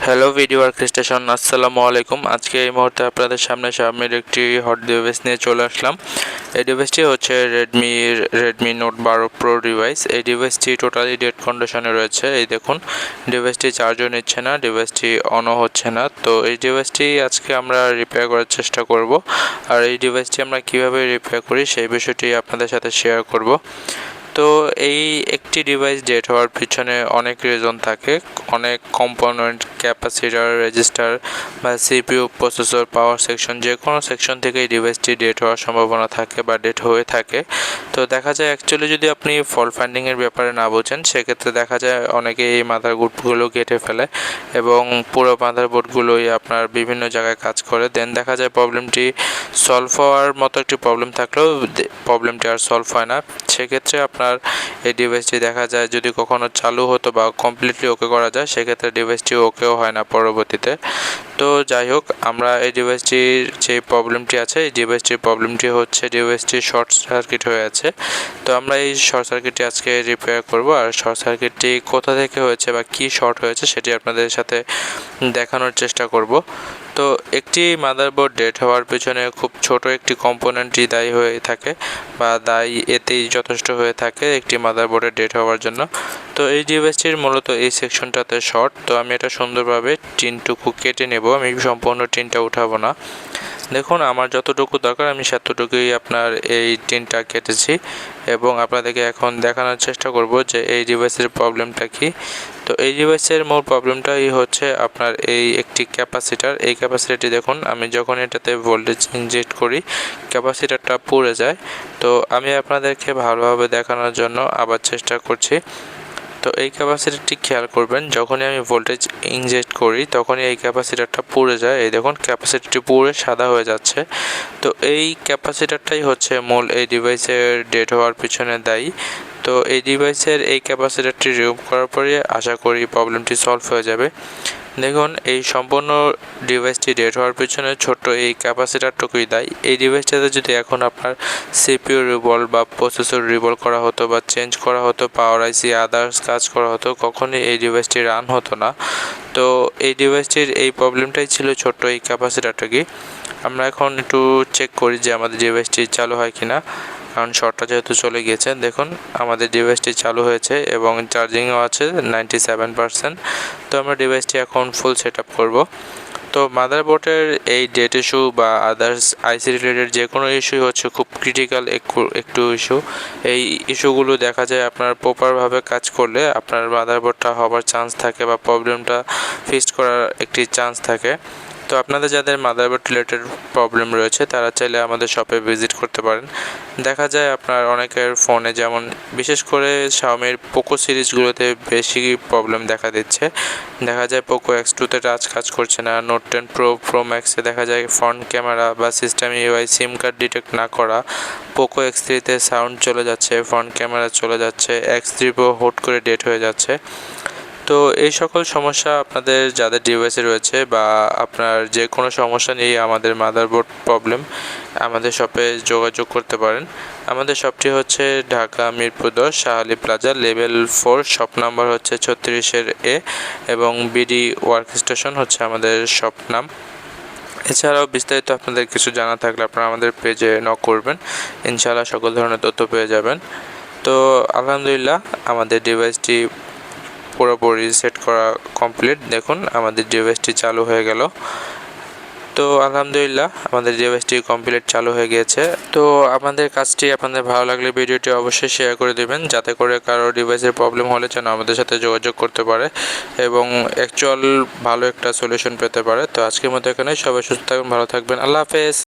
Hello video station, আসসালামু আলাইকুম। আজকে এই মুহূর্তে আপনাদের সামনে Xiaomiর একটি হট ডিভাইস নিয়ে চলে আসলাম। এই ডিভাইসটি হচ্ছে রেডমি নোট 12 প্রো ডিভাইস। এই ডিভাইসটি টোটালি ডেড কন্ডিশনে রয়েছে। এই দেখুন, ডিভাইসটি চার্জও নিচ্ছে না, ডিভাইসটি অনও হচ্ছে না। তো এই ডিভাইসটি আজকে আমরা রিপেয়ার করার চেষ্টা করব। আর এই ডিভাইসটি আমরা কিভাবে রিপেয়ার করি সেই বিষয়টি আপনাদের সাথে শেয়ার করব। তো এই একটি ডিভাইস ডেড হওয়ার পিছনে অনেক রিজন থাকে। অনেক কম্পোনেন্ট, ক্যাপাসিটার, রেজিস্টার বা সিপিইউ, প্রসেসর, পাওয়ার সেকশন, যে কোনো সেকশন থেকে এই ডিভাইসটি ডেড হওয়ার সম্ভাবনা থাকে বা ডেড হয়ে থাকে। তো দেখা যায় অ্যাকচুয়ালি যদি আপনি ফল্ট ফাইন্ডিংয়ের ব্যাপারে না বোঝেন, সেক্ষেত্রে দেখা যায় অনেকে এই মাদারবোর্ডগুলো কেটে ফেলে এবং পুরো মাদারবোর্ডগুলোই আপনার বিভিন্ন জায়গায় কাজ করে। দেন দেখা যায় প্রবলেমটি সলভ হওয়ার মতো একটি প্রবলেম থাকলেও প্রবলেমটি আর সলভ হয় না। সেক্ষেত্রে আপনার এই ডিভাইসটি দেখা যায় যদি কখনো চালু হতো বা কমপ্লিটলি ওকে করা যায়, সেক্ষেত্রে ডিভাইসটি ওকেও হয় না পরবর্তীতে। তো যাই হোক, আমরা এই ডিভাইসটির যে প্রবলেমটি আছে, এই ডিভাইসটির প্রবলেমটি হচ্ছে ডিভাইসটি শর্ট সার্কিট হয়ে আছে। তো আমরা এই শর্ট সার্কিটটি আজকে রিপেয়ার করব। আর শর্ট সার্কিটটি কোথা থেকে হয়েছে বা কি শর্ট হয়েছে সেটি আপনাদের সাথে দেখানোর চেষ্টা করব। তো একটি মাদারবোর্ড ডেড হওয়ার পেছনে খুব ছোট একটি কম্পোনেন্টই দায়ী হয়ে থাকে বা দায়ী এতেই যথেষ্ট হয়ে থাকে একটি মাদারবোর্ডের ডেড হওয়ার জন্য। তো এই ডিভাইসটির মূলত এই সেকশনটাতে শর্ট। তো আমি এটা সুন্দরভাবে টিনটুকু কেটে নেব, আমি সম্পূর্ণ টিনটা উঠাবো না। দেখুন, আমার যতটুকু দরকার আমি সেতটুকুই আপনার এই টিনটা কেটেছি এবং আপনাদেরকে এখন দেখানোর চেষ্টা করব যে এই ডিভাইসের প্রবলেমটা কি। তো এই ডিভাইসের মূল প্রবলেমটাই হচ্ছে আপনার এই একটি ক্যাপাসিটার। এই ক্যাপাসিটারটি দেখুন, আমি যখন এটাতে ভোল্টেজ ইনজেক্ট করি ক্যাপাসিটারটা পুড়ে যায়। তো আমি আপনাদেরকে ভালোভাবে দেখানোর জন্য আবার চেষ্টা করছি। তো এই ক্যাপাসিটারটি খেয়াল করবেন, যখনই আমি ভোল্টেজ ইনজেক্ট করি তখনই এই ক্যাপাসিটারটা পুড়ে যায়। এই দেখুন, ক্যাপাসিটারটি পুড়ে সাদা হয়ে যাচ্ছে। তো এই ক্যাপাসিটারটাই হচ্ছে মূল এই ডিভাইসের ডেড হওয়ার পিছনে দায়ী। তো এই ডিভাইসের এই ক্যাপাসিটারটি রিমুভ করার পরে আশা করি প্রবলেমটি সলভ হয়ে যাবে। দেখুন, এই সম্পূর্ণ ডিভাইসটি ডেড হওয়ার পিছনে ছোট্ট এই ক্যাপাসিটারটুকুই দায়ী। এই ডিভাইসটাতে যদি এখন আপনার সিপিইউ রিভল বা প্রসেসর রিভল করা হতো বা চেঞ্জ করা হতো, পাওয়ার আইসি আদার্স কাজ করা হতো, কখনোই এই ডিভাইসটি রান হতো না। তো এই ডিভাইসটির এই প্রবলেমটাই ছিল ছোট্ট এই ক্যাপাসিটারটুকুই। আমরা এখন একটু চেক করি যে আমাদের ডিভাইসটি চালু হয় কিনা, কারণ শর্টটা যেহেতু চলে গিয়েছে। দেখুন, আমাদের ডিভাইসটি চালু হয়েছে এবং চার্জিংও আছে 97%। তো আমরা ডিভাইসটি এখন ফুল সেট আপ করবো। তো মাদারবোর্ডের এই ডেট ইস্যু বা আদার্স আইসি রিলেটেড যে কোনো ইস্যুই হচ্ছে খুব ক্রিটিক্যাল একটু ইস্যু। এই ইস্যুগুলো দেখা যায় আপনার প্রপারভাবে কাজ করলে আপনার মাদারবোর্ডটা হবার চান্স থাকে বা প্রবলেমটা ফিক্সড করার একটি চান্স থাকে। তো আপনাদের যাদের মাদারবোর্ড রিলেটেড প্রবলেম রয়েছে তারা চাইলে আমাদের শপে ভিজিট করতে পারেন। দেখা যায় আপনার অনেকের ফোনে, যেমন বিশেষ করে Xiaomiর পোকো সিরিজগুলোতে বেশি প্রবলেম দেখা দিচ্ছে। দেখা যায় পোকো X2তে টাচ কাজ করছে না, নোট 10 প্রো ম্যাক্সে দেখা যায় ফ্রন্ট ক্যামেরা বা system UI SIM card detect না করা, পোকো X3তে সাউন্ড চলে যাচ্ছে, ফ্রন্ট ক্যামেরা চলে যাচ্ছে, X3 প্রো হুট করে ডেট হয়ে যাচ্ছে। তো এই সকল সমস্যা আপনাদের যাদের ডিভাইসে রয়েছে বা আপনার যে কোনো সমস্যা নিয়ে আমাদের মাদারবোর্ড প্রবলেম, আমাদের শপে যোগাযোগ করতে পারেন। আমাদের শপটি হচ্ছে Dhaka Mirpur 10 Shah Ali plaza level 4, shop number হচ্ছে 36A এবং বিডি ওয়ার্ক স্টেশন হচ্ছে আমাদের শপ নাম। এছাড়াও বিস্তারিত আপনাদের কিছু জানা থাকলে আপনারা আমাদের পেজে নক করবেন, ইনশাআল্লাহ সকল ধরনের তথ্য পেয়ে যাবেন। তো আলহামদুলিল্লাহ, আমাদের ডিভাইসটি পুরোপুরি সেট করা কমপ্লিট। দেখুন, আমাদের ডিভাইসটি চালু হয়ে গেল। তো আলহামদুলিল্লাহ, আমাদের ডিভাইসটি কমপ্লিট চালু হয়ে গিয়েছে। তো আমাদের কাজটি আপনাদের ভালো লাগলে ভিডিওটি অবশ্যই শেয়ার করে দেবেন, যাতে করে কারো ডিভাইসের প্রবলেম হলে যেন আমাদের সাথে যোগাযোগ করতে পারে এবং অ্যাকচুয়াল ভালো একটা সলিউশন পেতে পারে। তো আজকের মতো এখানে, সবাই সুস্থ থাকবেন, ভালো থাকবেন, আল্লাহ হাফেজ।